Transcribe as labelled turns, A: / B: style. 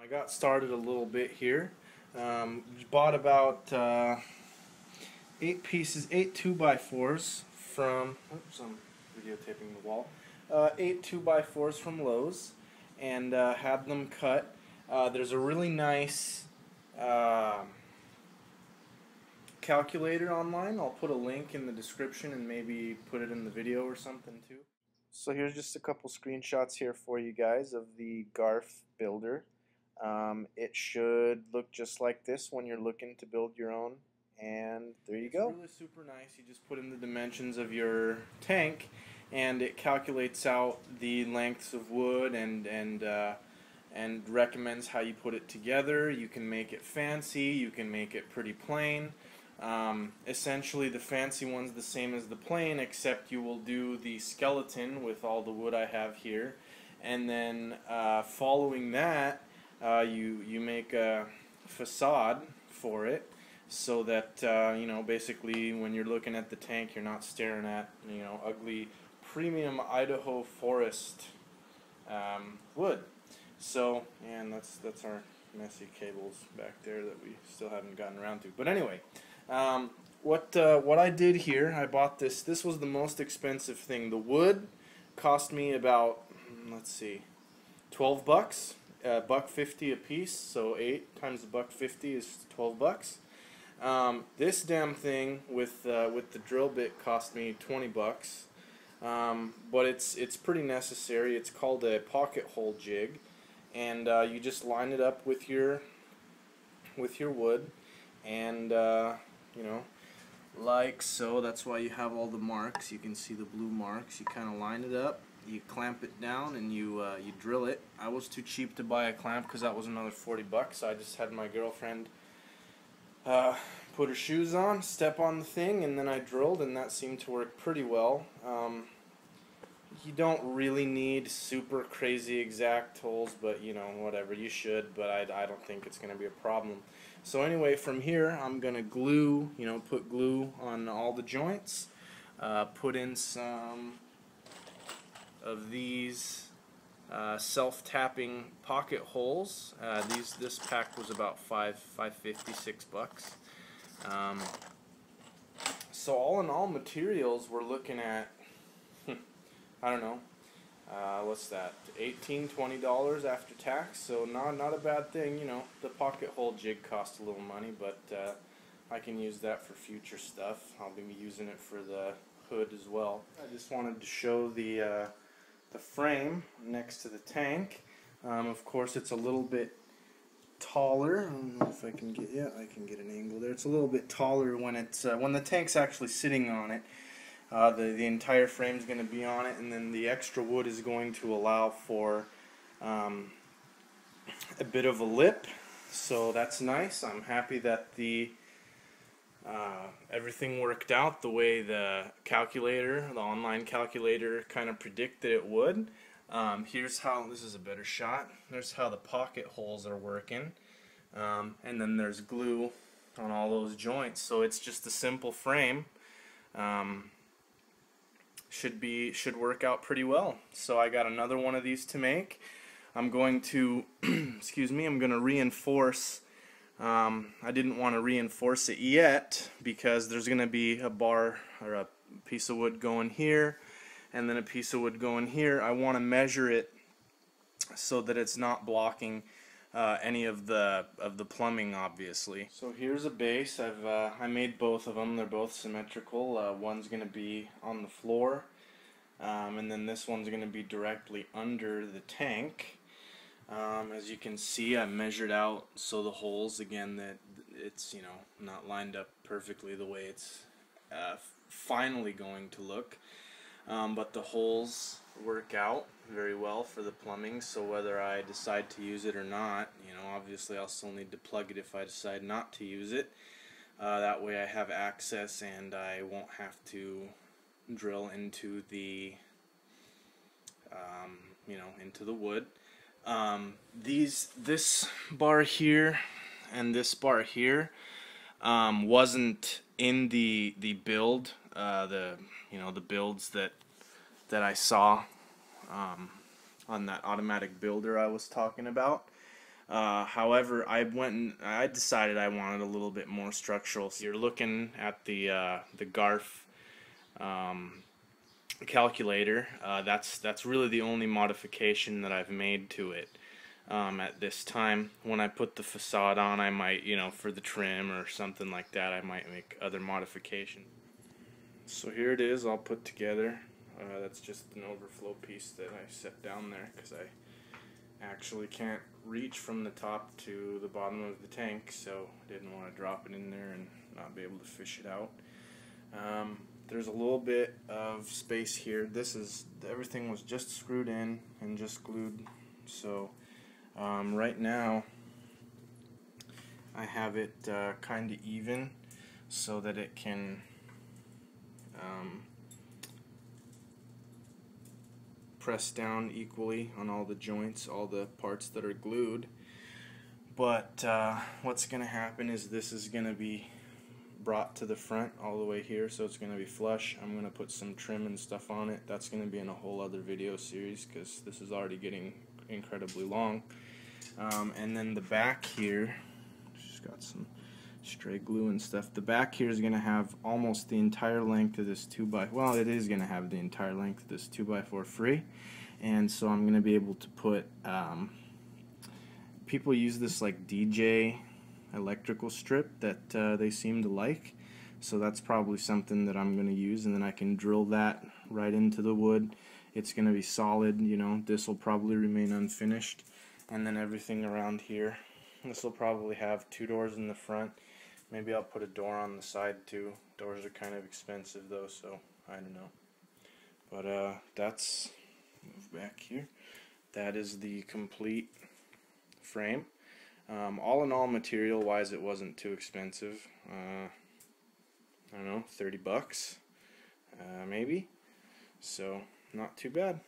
A: I got started a little bit here. Bought about 8 pieces, 8 2x4s from, oops, I'm videotaping the wall, 8 2x4s from Lowe's, and had them cut. There's a really nice calculator online. I'll put a link in the description and maybe put it in the video or something too. So here's just a couple screenshots here for you guys of the Garf builder. It should look just like this when you're looking to build your own, and there you go. It's really super nice. You just put in the dimensions of your tank and it calculates out the lengths of wood and recommends how you put it together. You can make it fancy, you can make it pretty plain. Essentially the fancy one's the same as the plain, except you will do the skeleton with all the wood I have here, and then following that you make a facade for it so that you know, basically when you're looking at the tank you're not staring at, you know, ugly premium Idaho forest wood. So, and that's our messy cables back there that we still haven't gotten around to. But anyway, what I did here, I bought this. This was the most expensive thing. The wood cost me about, let's see, 12 bucks, $1.50 a piece. So 8 times $1.50 is 12 bucks. This damn thing with the drill bit cost me 20 bucks. But it's pretty necessary. It's called a pocket hole jig, and you just line it up with your wood, and you know, like so. That's why you have all the marks. You can see the blue marks. You kind of line it up, you clamp it down, and you drill it. I was too cheap to buy a clamp because that was another 40 bucks. So I just had my girlfriend put her shoes on, step on the thing, and then I drilled, and that seemed to work pretty well. You don't really need super crazy exact holes, but you know, whatever, you should, but I don't think it's going to be a problem. So anyway, from here I'm going to glue, you know, put glue on all the joints, put in some of these self-tapping pocket holes. This pack was about $5.50, $6. So all in all, materials we're looking at, I don't know, what's that, $18, $20 after tax, so not a bad thing. You know, the pocket hole jig costs a little money, but I can use that for future stuff. I'll be using it for the hood as well. I just wanted to show the frame next to the tank. Of course, it's a little bit taller. I don't know if I can get, yeah, I can get an angle there. It's a little bit taller when it's when the tank's actually sitting on it. The entire frame is going to be on it, and then the extra wood is going to allow for a bit of a lip, so that's nice. I'm happy that the everything worked out the way the online calculator kind of predicted it would. Here's how, this is a better shot. There's how the pocket holes are working, and then there's glue on all those joints, so it's just a simple frame. Should work out pretty well. So I got another one of these to make. I'm going to excuse me, I'm going to reinforce. I didn't want to reinforce it yet because there's going to be a bar or a piece of wood going here and then a piece of wood going here. I want to measure it so that it's not blocking any of the plumbing, obviously. So here's a base. I made both of them. They're both symmetrical. One's going to be on the floor, and then this one's going to be directly under the tank. As you can see, I measured out so the holes, again, that it's, you know, not lined up perfectly the way it's finally going to look, but the holes work out very well for the plumbing, so whether I decide to use it or not, you know, obviously I'll still need to plug it if I decide not to use it. That way I have access and I won't have to drill into the you know, into the wood. This bar here and this bar here wasn't in the build, you know, the builds that I saw on that automatic builder I was talking about. However, I decided I wanted a little bit more structural. So you're looking at the Garf um, calculator. That's really the only modification that I've made to it at this time. When I put the facade on, I might, for the trim or something like that, I might make other modifications. So here it is, all put together. That's just an overflow piece that I set down there because I actually can't reach from the top to the bottom of the tank, so I didn't want to drop it in there and not be able to fish it out. There's a little bit of space here. Everything was just screwed in and just glued. So right now I have it kind of even so that it can press down equally on all the joints, all the parts that are glued. But what's going to happen is this is going to be brought to the front all the way here, so it's going to be flush. I'm going to put some trim and stuff on it. That's going to be in a whole other video series because this is already getting incredibly long. And then the back here, just got some stray glue and stuff. The back here is going to have almost the entire length of this 2x, well, it is going to have the entire length of this 2x4 free. And so I'm going to be able to put, people use this like DJ electrical strip that they seem to like, so that's probably something that I'm going to use, and then I can drill that right into the wood. It's going to be solid, this will probably remain unfinished, and then everything around here, this will probably have 2 doors in the front. Maybe I'll put a door on the side too. Doors are kind of expensive though, so I don't know. But that's, move back here, that is the complete frame. All in all, material wise, it wasn't too expensive. I don't know, $30 maybe, so not too bad.